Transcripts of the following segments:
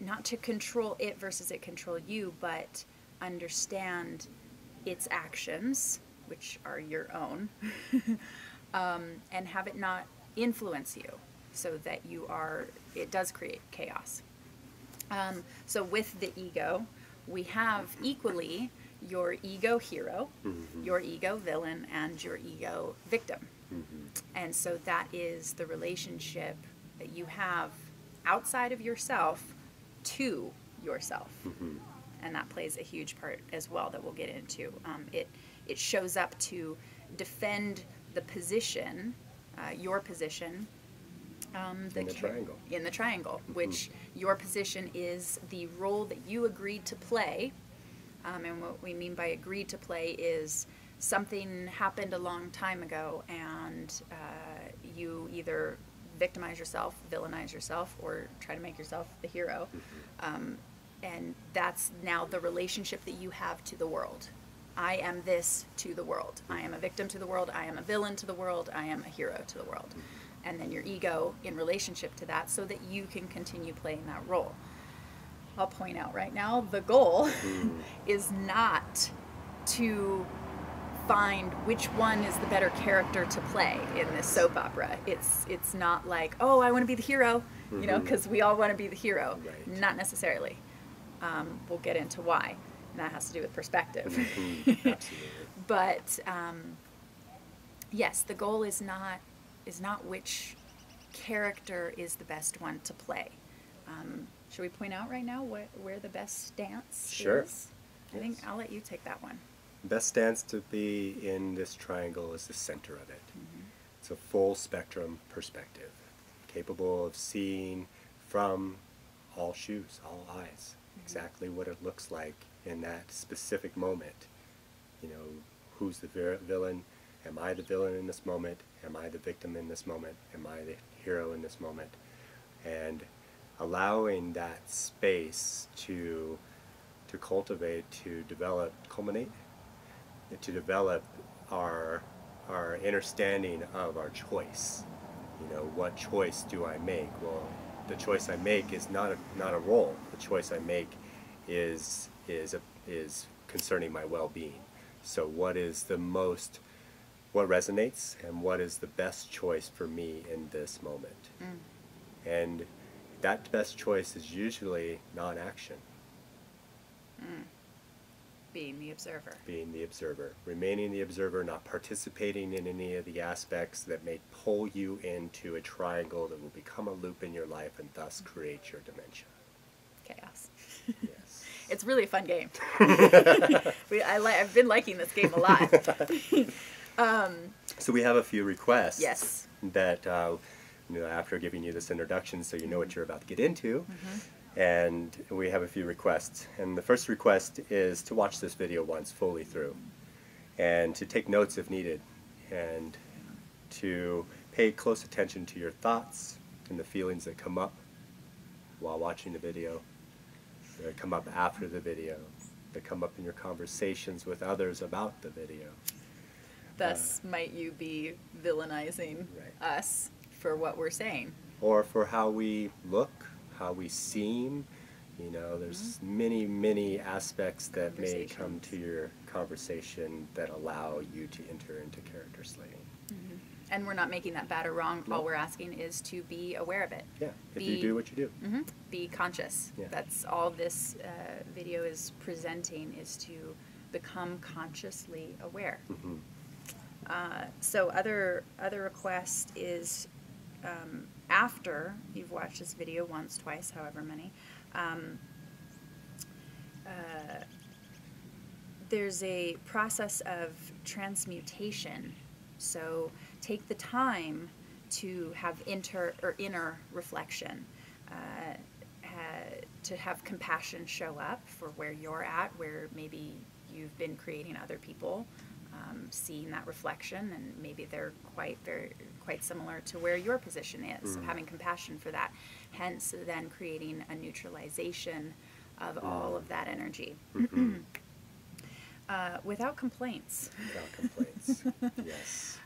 not to control it versus it control you, but understand its actions, which are your own, and have it not influence you, so that it does create chaos. So with the ego, we have equally your ego hero, your ego villain, and your ego victim. And so that is the relationship that you have outside of yourself to yourself. And that plays a huge part as well that we'll get into. It shows up to defend the position, your position, in the triangle, which your position is the role that you agreed to play. And what we mean by agreed to play is something happened a long time ago, and you either victimize yourself, villainize yourself, or try to make yourself the hero. And that's now the relationship that you have to the world. I am this to the world. I am a victim to the world. I am a villain to the world. I am a hero to the world. And then your ego in relationship to that, so that you can continue playing that role. I'll point out right now, the goal is not to find which one is the better character to play in this soap opera. It's not like, oh, I want to be the hero, you know, because we all want to be the hero. Right. Not necessarily. We'll get into why. And that has to do with perspective. Absolutely. But yes, the goal is not which character is the best one to play. Should we point out right now where the best stance is? I think I'll let you take that one. Best stance to be in this triangle is the center of it. It's a full spectrum perspective, capable of seeing from all shoes, all eyes, exactly what it looks like in that specific moment. You know, who's the villain? Am I the villain in this moment? Am I the victim in this moment? Am I the hero in this moment? And allowing that space to cultivate, to develop, culminate, to develop our understanding of our choice. You know, what choice do I make? Well, the choice I make is not a role. The choice I make is concerning my well-being. So what resonates, and what is the best choice for me in this moment? And that best choice is usually non-action. Being the observer. Being the observer. Remaining the observer, not participating in any of the aspects that may pull you into a triangle that will become a loop in your life and thus create your dementia. Chaos. Yes. It's really a fun game. I've been liking this game a lot. So we have a few requests. Yes. That, after giving you this introduction, so you know what you're about to get into. And we have a few requests. And the first request is to watch this video once fully through, and to take notes if needed, and to pay close attention to your thoughts and the feelings that come up while watching the video, that come up after the video, that come up in your conversations with others about the video. Thus, might you be villainizing us for what we're saying. Or for how we look, how we seem. You know, there's many, many aspects that may come to your conversation that allow you to enter into character slaying. And we're not making that bad or wrong. All we're asking is to be aware of it. Yeah, if you do what you do. Be conscious. Yeah. That's all this video is presenting, is to become consciously aware. So other request is, after you've watched this video once, twice, however many, there's a process of transmutation. So take the time to have inner reflection, to have compassion show up for where you're at, where maybe you've been creating other people, seeing that reflection, and maybe they're quite similar to where your position is. So having compassion for that, hence then creating a neutralization of all of that energy. Without complaints. Without complaints. Yes.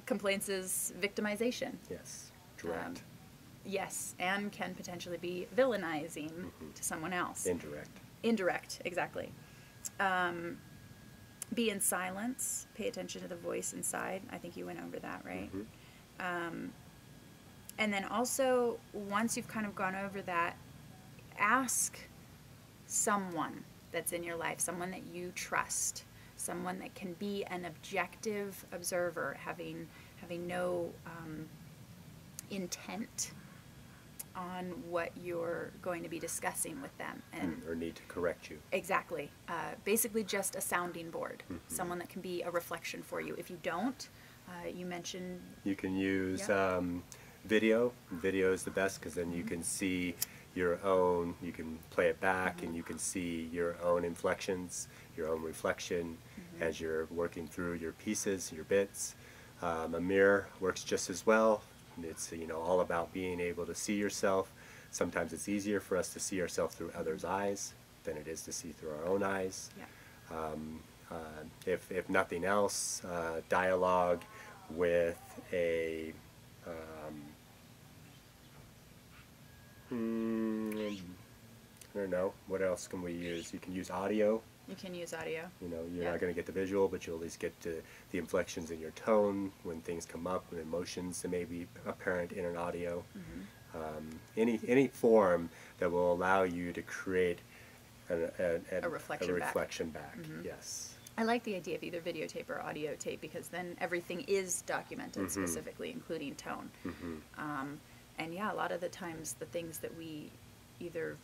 Complaints is victimization. Yes. Direct. Yes, and can potentially be villainizing to someone else. Indirect, exactly. Be in silence. Pay attention to the voice inside. I think you went over that, right? And then also, once you've kind of gone over that, ask someone that's in your life, someone that you trust, someone that can be an objective observer, having no intent on what you're going to be discussing with them, and or need to correct you. Exactly. Basically just a sounding board, someone that can be a reflection for you. If you don't, you mentioned... You can use video. Video is the best, because then you can see your own, you can play it back, and you can see your own inflections, your own reflection as you're working through your pieces, your bits. A mirror works just as well. It's, you know, all about being able to see yourself. Sometimes it's easier for us to see ourselves through others' eyes than it is to see through our own eyes. If nothing else, dialogue with a I don't know, what else can we use? You can use audio. You can use audio. You know, you're not going to get the visual, but you'll at least get to the inflections in your tone when things come up, and emotions that may be apparent in an audio. Any form that will allow you to create a reflection back. Yes. I like the idea of either videotape or audio tape, because then everything is documented specifically, including tone. And yeah, a lot of the times the things that we either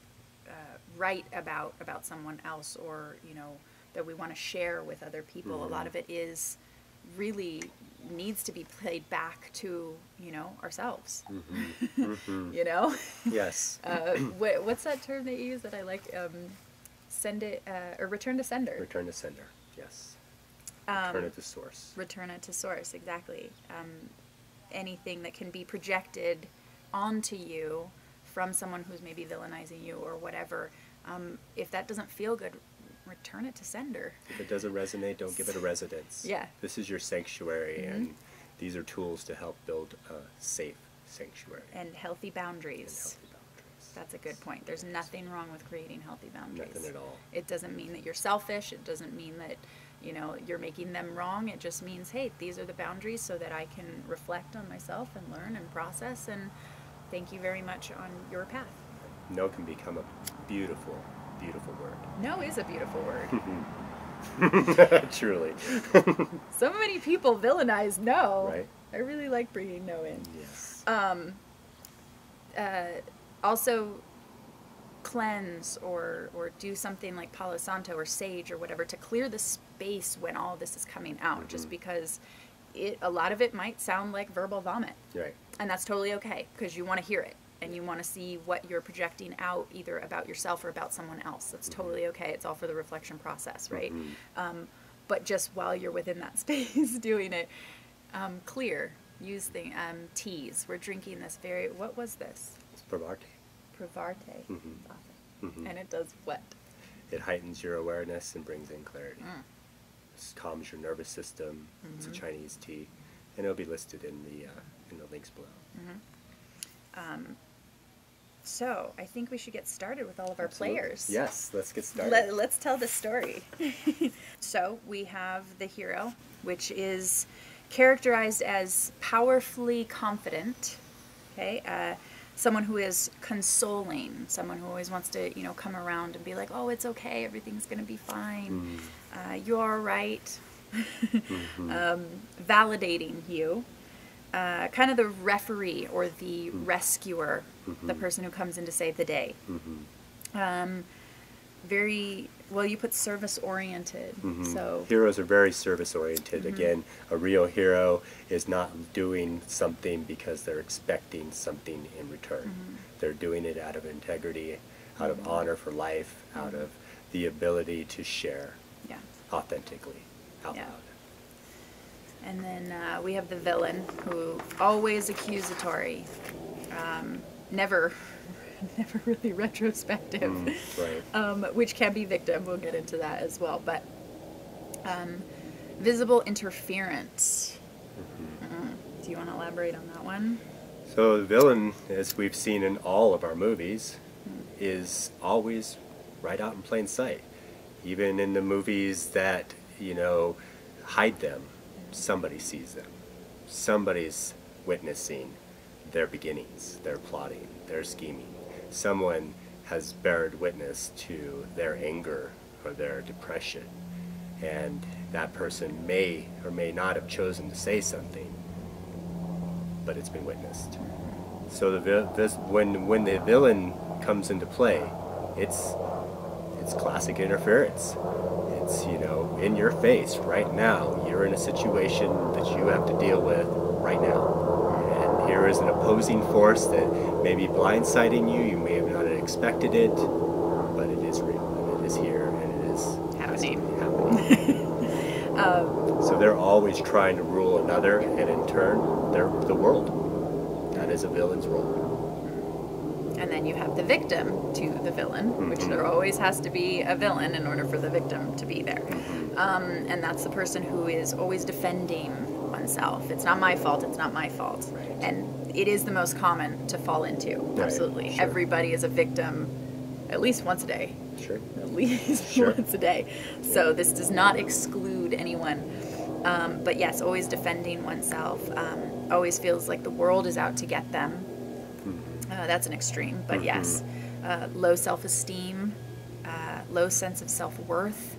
write about someone else, or, you know, that we want to share with other people, a lot of it is really needs to be played back to, you know, ourselves. You know? Yes. What's that term they use that I like? Send it, or return to sender. Return to sender, yes. Return it to source. Return it to source, exactly. Anything that can be projected onto you from someone who's maybe villainizing you or whatever, if that doesn't feel good, return it to sender. If it doesn't resonate, don't give it a residence. Yeah. This is your sanctuary, and these are tools to help build a safe sanctuary. And healthy boundaries. That's a good point. There's nothing wrong with creating healthy boundaries. Nothing at all. It doesn't mean that you're selfish. It doesn't mean that, you know, you're making them wrong. It just means, hey, these are the boundaries so that I can reflect on myself and learn and process, and thank you very much on your path. No can become a beautiful, beautiful word. No is a beautiful word. Truly. So many people villainize no. Right. I really like bringing no in. Yes. Also, cleanse or do something like Palo Santo or sage or whatever to clear the space when all this is coming out, just because a lot of it might sound like verbal vomit. Right. And that's totally okay, because you want to hear it and you want to see what you're projecting out, either about yourself or about someone else. That's totally okay. It's all for the reflection process, right? But just while you're within that space doing it, clear. Use teas. We're drinking this what was this? It's Pvhi. Pvhi. And it does what? It heightens your awareness and brings in clarity. It calms your nervous system. It's a Chinese tea, and it'll be listed in the links below. So I think we should get started with all of our players. Yes, let's get started. Let's tell the story. So we have the hero, which is characterized as powerfully confident. Okay. Someone who is consoling, someone who always wants to, you know, come around and be like, oh, it's okay, everything's going to be fine, you're all right, validating you, kind of the referee or the rescuer, the person who comes in to save the day. Very, well, you put service-oriented, so... Heroes are very service-oriented. Again, a real hero is not doing something because they're expecting something in return. They're doing it out of integrity, out of honor for life, out of the ability to share authentically, out loud. And then we have the villain, who always accusatory, never really retrospective, which can be victim. We'll get into that as well. But visible interference. Do you want to elaborate on that one? So the villain, as we've seen in all of our movies, is always right out in plain sight. Even in the movies that, you know, hide them, somebody sees them. Somebody's witnessing their beginnings, their plotting, their scheming. Someone has bared witness to their anger or their depression. And that person may or may not have chosen to say something, but it's been witnessed. So when the villain comes into play, it's classic interference. It's, you know, in your face right now. You're in a situation that you have to deal with right now. And here is an opposing force that may be blindsiding you. You may have not expected it, but it is real, and it is here, and it is happening. So they're always trying to rule another, and in turn, they're the world. That is a villain's role. And then you have the victim to the villain, which there always has to be a villain in order for the victim to be there. And that's the person who is always defending oneself. It's not my fault, it's not my fault. Right. And it is the most common to fall into, absolutely. Sure. Everybody is a victim at least once a day. Sure. At least once a day. So this does not exclude anyone. But yes, always defending oneself. Always feels like the world is out to get them. That's an extreme, but yes. Low self-esteem, low sense of self-worth,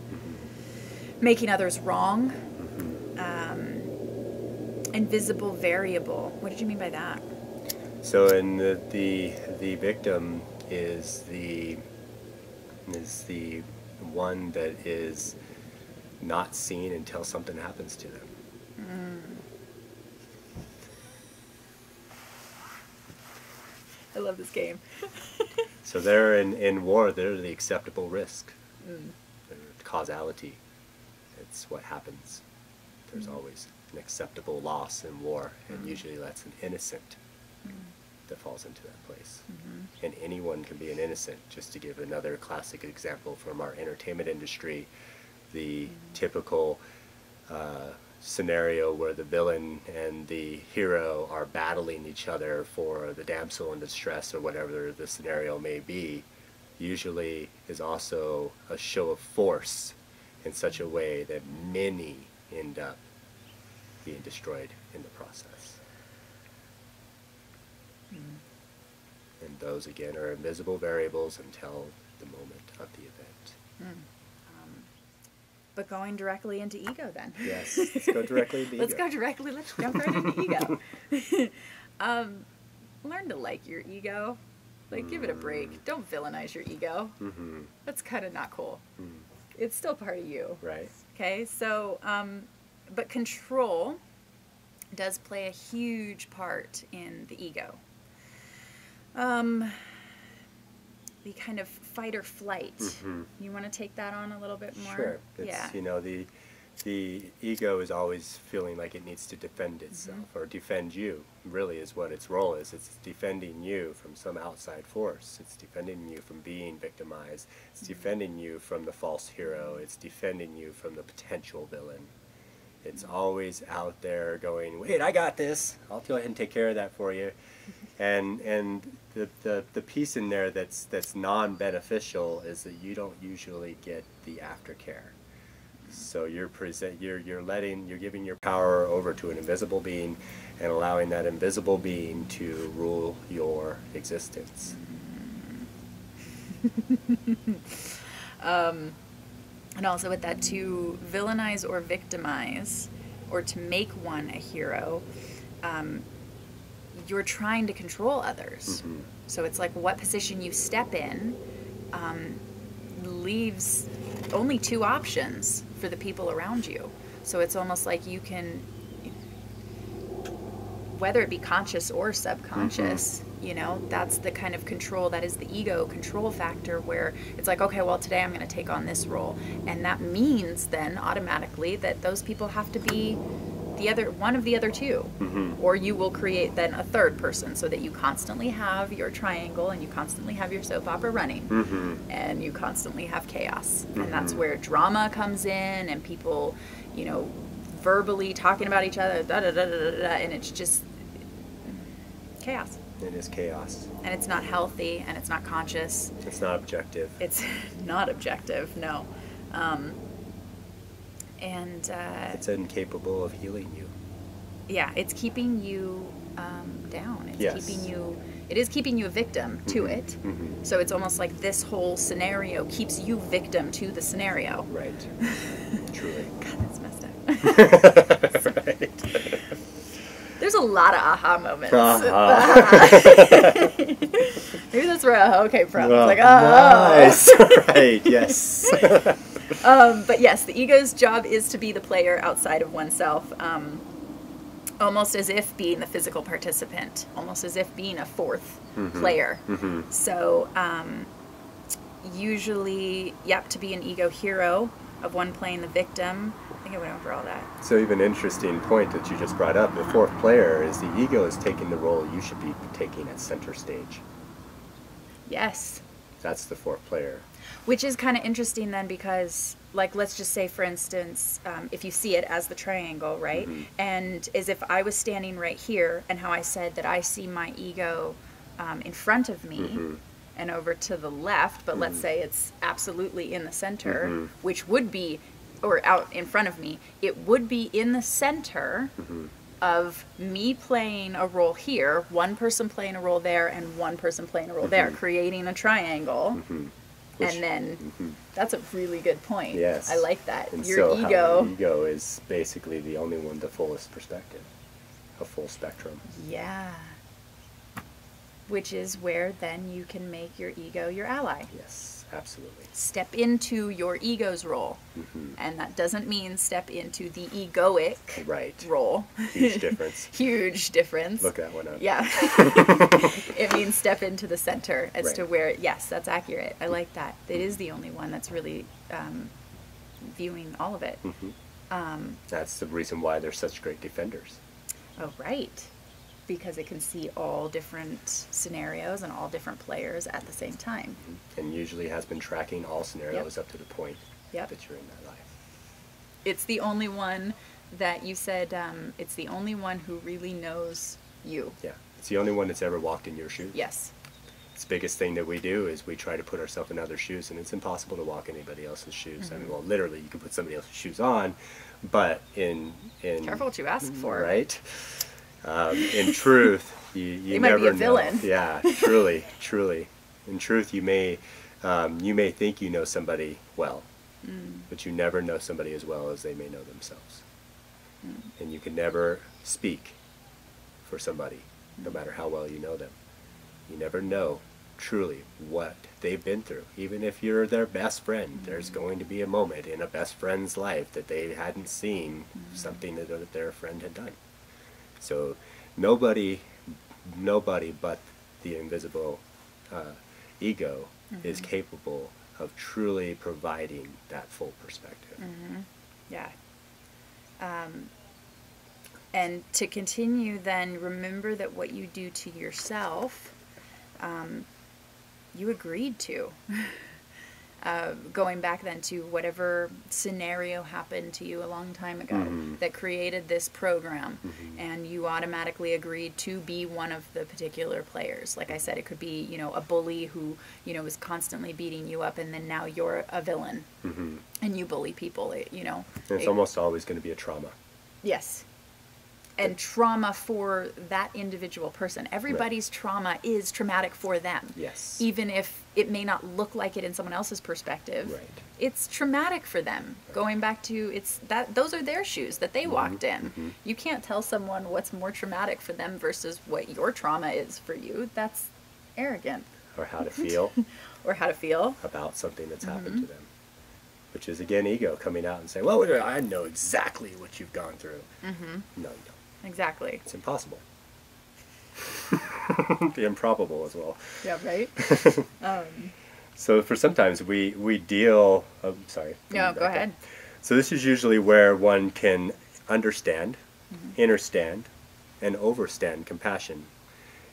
making others wrong, invisible variable. What did you mean by that? So in the victim is the one that is not seen until something happens to them. I love this game. So they're in war, they're the acceptable risk. They're causality. It's what happens. There's always an acceptable loss in war, and usually that's an innocent that falls into that place. And anyone can be an innocent. Just to give another classic example from our entertainment industry, the typical scenario where the villain and the hero are battling each other for the damsel in distress or whatever the scenario may be, usually is also a show of force in such a way that many end up being destroyed in the process. And those again are invisible variables until the moment of the event. But going directly into ego then. Yes, let's go directly into ego. Let's jump right into ego. Learn to like your ego. Like, give it a break. Don't villainize your ego. That's kind of not cool. It's still part of you. Right. Okay, so, but control does play a huge part in the ego. The kind of fight or flight. You want to take that on a little bit more? Sure. It's, you know, the ego is always feeling like it needs to defend itself or defend you, really is what its role is. It's defending you from some outside force. It's defending you from being victimized. It's defending you from the false hero. It's defending you from the potential villain. It's always out there going, wait, I got this. I'll go ahead and take care of that for you. And the piece in there that's non-beneficial is that you don't usually get the aftercare. So you're giving your power over to an invisible being and allowing that invisible being to rule your existence. And also with that, to villainize or victimize, or to make one a hero, you're trying to control others. So it's like what position you step in leaves only two options for the people around you. So it's almost like you can, whether it be conscious or subconscious, you know, that's the kind of control, that is the ego control factor, where it's like, okay, well, today I'm going to take on this role. And that means then automatically that those people have to be one of the other two. Or you will create then a third person, so that you constantly have your triangle and you constantly have your soap opera running. And you constantly have chaos. And that's where drama comes in, and people, you know, verbally talking about each other, and it's just chaos. It is chaos. And it's not healthy, and it's not conscious. It's not objective. It's not objective, no. It's incapable of healing you. Yeah, it's keeping you down. It's Yes. keeping you. It is keeping you a victim to it. Mm-hmm. So it's almost like this whole scenario keeps you victim to the scenario. Right. Truly. God, that's messed up. Right. There's a lot of aha moments. Maybe that's where aha came from. Well, It's like, oh. nice. Right, yes. But yes, the ego's job is to be the player outside of oneself, almost as if being the physical participant, almost as if being a fourth player. Mm-hmm. So usually, to be an ego hero of one playing the victim. I think I went over all that. So even an interesting point that you just brought up, the fourth player is the ego is taking the role you should be taking at center stage. Yes. That's the fourth player. Which is kind of interesting then because, like, let's just say, for instance, if you see it as the triangle, right? Mm-hmm. And as if I was standing right here and how I said that I see my ego in front of me Mm-hmm. and over to the left, but let's say it's absolutely in the center, Mm-hmm. which would be, or out in front of me, it would be in the center Mm-hmm. of me playing a role here, one person playing a role there, and one person playing a role there, creating a triangle. Mm-hmm. And then that's a really good point. Yes. I like that. And Your so ego. the ego is basically the only one, the fullest perspective, a full spectrum. Yeah. Which is where then you can make your ego your ally. Yes, absolutely. Step into your ego's role. Mm-hmm. And that doesn't mean step into the egoic Right. role. Huge difference. Huge difference. Look that one up. Yeah. It means step into the center as to Right. where, yes, that's accurate. I like that. It is the only one that's really viewing all of it. Mm-hmm. That's the reason why they're such great defenders. Oh, right. Because it can see all different scenarios and all different players at the same time. And usually has been tracking all scenarios up to the point Yep. that you're in that life. It's the only one that you said, it's the only one who really knows you. Yeah. It's the only one that's ever walked in your shoes. Yes. It's the biggest thing that we do is we try to put ourselves in other shoes, and it's impossible to walk anybody else's shoes. I mean, well, literally, you can put somebody else's shoes on, but in Careful what you ask for. right? In truth, you They might never be a know. villain. Yeah, truly, truly. In truth, you may think you know somebody well, but you never know somebody as well as they may know themselves. And you can never speak for somebody, no matter how well you know them. You never know truly what they've been through. Even if you're their best friend, there's going to be a moment in a best friend's life that they hadn't seen something that their friend had done. So nobody but the invisible ego is capable of truly providing that full perspective. Yeah. And to continue then, remember that what you do to yourself, you agreed to. Going back then to whatever scenario happened to you a long time ago that created this program, and you automatically agreed to be one of the particular players. Like I said, it could be, a bully who, is constantly beating you up, and then now you're a villain and you bully people, And it's almost always going to be a trauma. Yes. And trauma for that individual person. Everybody's trauma is traumatic for them. Yes. Even if it may not look like it in someone else's perspective. Right. It's traumatic for them. Right. Going back to those are their shoes that they walked in. You can't tell someone what's more traumatic for them versus what your trauma is for you. That's arrogant. Or how to feel. Or how to feel about something that's happened to them. Which is, again, ego coming out and saying, well, I know exactly what you've gone through. No, you don't. Exactly. It's impossible. The improbable as well. Yeah, right? So for sometimes we deal... Oh, sorry. No, go ahead. So this is usually where one can understand, understand, and overstand compassion.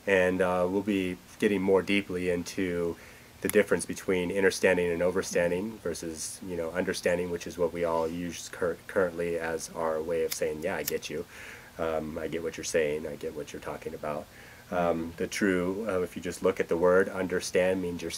And we'll be getting more deeply into the difference between understanding and overstanding versus, understanding, which is what we all use currently as our way of saying, yeah, I get you. I get what you're saying. I get what you're talking about. The true, if you just look at the word, understand means you're